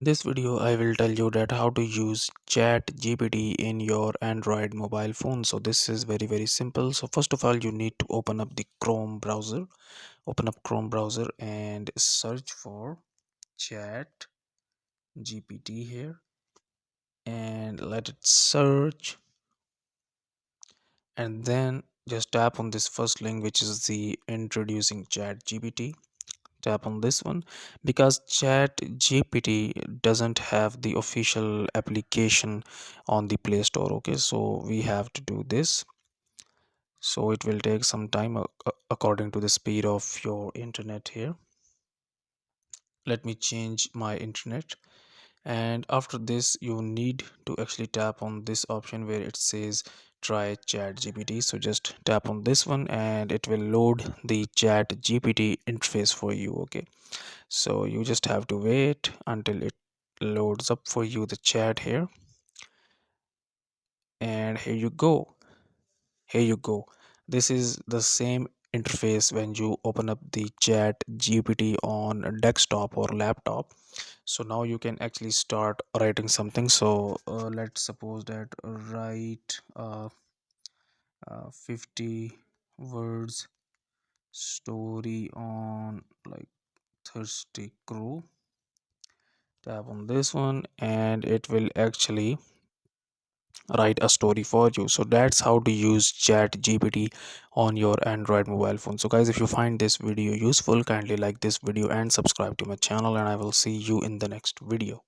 This video I will tell you that how to use Chat GPT in your Android mobile phone. So this is very simple. So first of all you need to open up the Chrome browser. Open up Chrome browser and search for Chat GPT here and let it search, and then just tap on this first link, which is the introducing Chat GPT. Tap on this one because Chat GPT doesn't have the official application on the Play Store. Okay, so we have to do this, so it will take some time according to the speed of your internet here. Let me change my internet, and after this you need to actually tap on this option where it says try Chat GPT. So just tap on this one and it will load the Chat GPT interface for you. Okay, so you just have to wait until it loads up for you the chat here, and here you go. This is the same interface when you open up the Chat GPT on a desktop or laptop. So now you can actually start writing something. So let's suppose that write 50 words story on like thirsty crow. Tap on this one and it will actually write a story for you. So that's how to use Chat GPT on your Android mobile phone. So guys, if you find this video useful, kindly like this video and subscribe to my channel, and I will see you in the next video.